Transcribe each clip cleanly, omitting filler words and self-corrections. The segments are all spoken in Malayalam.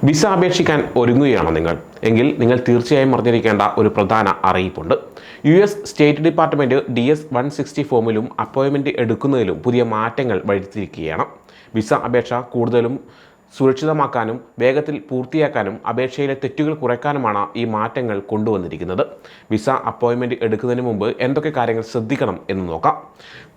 വിസ അപേക്ഷിക്കാൻ ഒരുങ്ങുകയാണോ എങ്കിൽ നിങ്ങൾ തീർച്ചയായും അറിഞ്ഞിരിക്കേണ്ട ഒരു പ്രധാന അറിയിപ്പുണ്ട്. US സ്റ്റേറ്റ് ഡിപ്പാർട്ട്മെൻറ്റ് DS-160 ഫോമിലും അപ്പോയിൻമെൻറ്റ് എടുക്കുന്നതിലും പുതിയ മാറ്റങ്ങൾ വരുത്തിയിരിക്കുകയാണ്. വിസ അപേക്ഷ കൂടുതലും സുരക്ഷിതമാക്കാനും വേഗത്തിൽ പൂർത്തിയാക്കാനും അപേക്ഷയിലെ തെറ്റുകൾ കുറയ്ക്കാനുമാണ് ഈ മാറ്റങ്ങൾ കൊണ്ടുവന്നിരിക്കുന്നത്. വിസ അപ്പോയിൻമെൻറ്റ് എടുക്കുന്നതിന് മുമ്പ് എന്തൊക്കെ കാര്യങ്ങൾ ശ്രദ്ധിക്കണം എന്ന് നോക്കാം.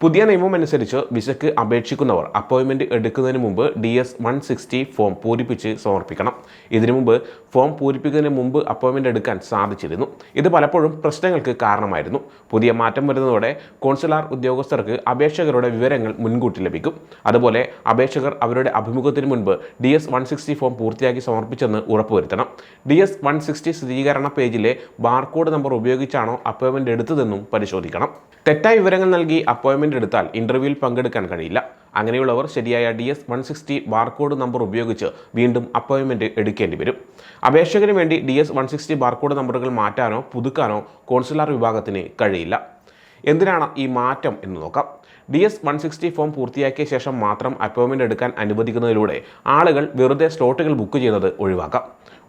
പുതിയ നിയമം അനുസരിച്ച് വിസയ്ക്ക് അപേക്ഷിക്കുന്നവർ അപ്പോയിൻമെൻറ്റ് എടുക്കുന്നതിന് മുമ്പ് DS-160 ഫോം പൂരിപ്പിച്ച് സമർപ്പിക്കണം. ഇതിനു മുമ്പ് ഫോം പൂരിപ്പിക്കുന്നതിന് മുമ്പ് അപ്പോയിൻമെൻറ്റ് എടുക്കാൻ സാധിച്ചിരുന്നു. ഇത് പലപ്പോഴും പ്രശ്നങ്ങൾക്ക് കാരണമായിരുന്നു. പുതിയ മാറ്റം വരുന്നതോടെ കോൺസുലാർ ഉദ്യോഗസ്ഥർക്ക് അപേക്ഷകരുടെ വിവരങ്ങൾ മുൻകൂട്ടി ലഭിക്കും. അതുപോലെ അപേക്ഷകർ അവരുടെ അഭിമുഖത്തിന് മുൻപ് DS-160 ഫോം പൂർത്തിയാക്കി സമർപ്പിച്ചെന്ന് ഉറപ്പുവരുത്തണം. DS-160 സ്ഥിരീകരണ പേജിലെ ബാർകോഡ് നമ്പർ ഉപയോഗിച്ചാണോ അപ്പോയിൻമെൻറ്റ് എടുത്തതെന്നും പരിശോധിക്കണം. തെറ്റായ വിവരങ്ങൾ നൽകി അപ്പോയിൻമെൻറ്റ് എടുത്താൽ ഇൻ്റർവ്യൂവിൽ പങ്കെടുക്കാൻ കഴിയില്ല. അങ്ങനെയുള്ളവർ ശരിയായ DS-160 ബാർകോഡ് നമ്പർ ഉപയോഗിച്ച് വീണ്ടും അപ്പോയിൻമെൻറ്റ് എടുക്കേണ്ടി വരും. അപേക്ഷകന് വേണ്ടി DS-160 ബാർകോഡ് നമ്പറുകൾ മാറ്റാനോ പുതുക്കാനോ കോൺസുലാർ വിഭാഗത്തിന് കഴിയില്ല. എന്തിനാണ് ഈ മാറ്റം എന്ന് നോക്കാം. DS-160 ഫോം പൂർത്തിയാക്കിയ ശേഷം മാത്രം അപ്പോയിൻമെൻറ്റ് എടുക്കാൻ അനുവദിക്കുന്നതിലൂടെ ആളുകൾ വെറുതെ സ്ലോട്ടുകൾ ബുക്ക് ചെയ്യുന്നത് ഒഴിവാക്കാം.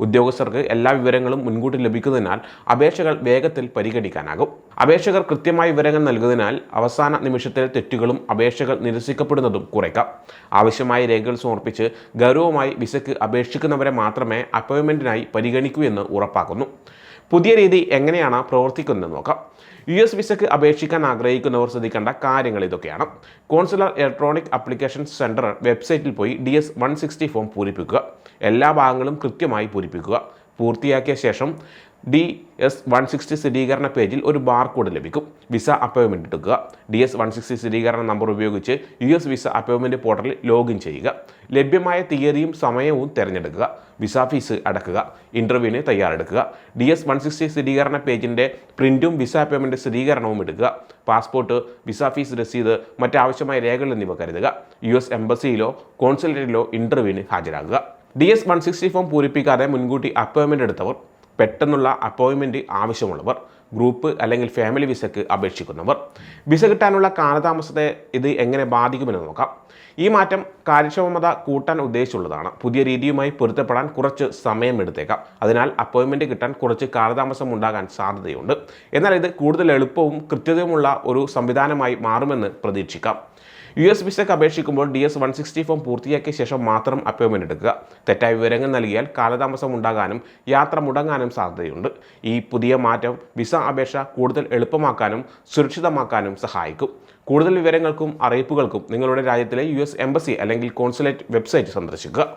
ഉദ്യോഗസ്ഥർക്ക് എല്ലാ വിവരങ്ങളും മുൻകൂട്ടി ലഭിക്കുന്നതിനാൽ അപേക്ഷകൾ വേഗത്തിൽ പരിഗണിക്കാനാകും. അപേക്ഷകർ കൃത്യമായ വിവരങ്ങൾ നൽകുന്നതിനാൽ അവസാന നിമിഷത്തിൽ തെറ്റുകളും അപേക്ഷകൾ നിരസിക്കപ്പെടുന്നതും കുറയ്ക്കാം. ആവശ്യമായ രേഖകൾ സമർപ്പിച്ച് ഗൗരവമായി വിസയ്ക്ക് അപേക്ഷിക്കുന്നവരെ മാത്രമേ അപ്പോയിൻമെൻറ്റിനായി പരിഗണിക്കൂ എന്ന് ഉറപ്പാക്കുന്നു. പുതിയ രീതി എങ്ങനെയാണ് പ്രവർത്തിക്കുന്നതെന്ന് നോക്കാം. US വിസയ്ക്ക് അപേക്ഷിക്കാൻ ആഗ്രഹിക്കുന്നവർ ശ്രദ്ധിക്കേണ്ട കാര്യങ്ങൾ ഇതൊക്കെയാണ്. കോൺസുലർ ഇലക്ട്രോണിക് ആപ്ലിക്കേഷൻ സെൻറ്റർ വെബ്സൈറ്റിൽ പോയി DS-160 ഫോം പൂരിപ്പിക്കുക. എല്ലാ ഭാഗങ്ങളും കൃത്യമായി പൂരിപ്പിക്കുക. പൂർത്തിയാക്കിയ ശേഷം DS-160 സ്ഥിരീകരണ പേജിൽ ഒരു ബാർകോഡ് ലഭിക്കും. വിസ അപ്പോയിൻമെൻറ്റ് എടുക്കുക. DS-160 സ്ഥിരീകരണ നമ്പർ ഉപയോഗിച്ച് US വിസ അപ്പോയിൻമെൻറ്റ് പോർട്ടലിൽ ലോഗിൻ ചെയ്യുക. ലഭ്യമായ തീയതിയും സമയവും തിരഞ്ഞെടുക്കുക. വിസ ഫീസ് അടക്കുക. ഇൻ്റർവ്യൂവിന് തയ്യാറെടുക്കുക. DS-160 സ്ഥിരീകരണ പേജിൻ്റെ പ്രിൻറ്റും വിസ അപ്പോയിൻമെൻറ്റ് സ്ഥിരീകരണവും എടുക്കുക. പാസ്പോർട്ട്, വിസ ഫീസ് രസീത്, മറ്റാവശ്യമായ രേഖകൾ എന്നിവ കരുതുക. US എംബസിയിലോ കോൺസുലേറ്റിലോ ഇൻ്റർവ്യൂവിന് ഹാജരാകുക. DS-160 ഫോം പൂരിപ്പിക്കാതെ മുൻകൂട്ടി അപ്പോയിൻമെൻറ്റ് എടുത്തവർ, പെട്ടെന്നുള്ള അപ്പോയിൻമെൻറ്റ് ആവശ്യമുള്ളവർ, ഗ്രൂപ്പ് അല്ലെങ്കിൽ ഫാമിലി വിസയ്ക്ക് അപേക്ഷിക്കുന്നവർ. വിസ കിട്ടാനുള്ള കാലതാമസത്തെ ഇത് എങ്ങനെ ബാധിക്കുമെന്ന് നോക്കാം. ഈ മാറ്റം കാര്യക്ഷമത കൂട്ടാൻ ഉദ്ദേശിച്ചുള്ളതാണ്. പുതിയ രീതിയുമായി പൊരുത്തപ്പെടാൻ കുറച്ച് സമയമെടുത്തേക്കാം. അതിനാൽ അപ്പോയിൻമെൻറ്റ് കിട്ടാൻ കുറച്ച് കാലതാമസം ഉണ്ടാകാൻ സാധ്യതയുണ്ട്. എന്നാൽ ഇത് കൂടുതൽ എളുപ്പവും കൃത്യതയുമുള്ള ഒരു സംവിധാനമായി മാറുമെന്ന് പ്രതീക്ഷിക്കാം. US വിസയ്ക്ക് അപേക്ഷിക്കുമ്പോൾ DS-160 ഫോം പൂർത്തിയാക്കിയ ശേഷം മാത്രം അപ്പോയിൻമെൻറ്റ് എടുക്കുക. തെറ്റായ വിവരങ്ങൾ നൽകിയാൽ കാലതാമസം ഉണ്ടാകാനും യാത്ര മുടങ്ങാനും സാധ്യതയുണ്ട്. ഈ പുതിയ മാറ്റം വിസ അപേക്ഷ കൂടുതൽ എളുപ്പമാക്കാനും സുരക്ഷിതമാക്കാനും സഹായിക്കും. കൂടുതൽ വിവരങ്ങൾക്കും അറിയിപ്പുകൾക്കും നിങ്ങളുടെ രാജ്യത്തിലെ US എംബസി അല്ലെങ്കിൽ കോൺസുലേറ്റ് വെബ്സൈറ്റ് സന്ദർശിക്കുക.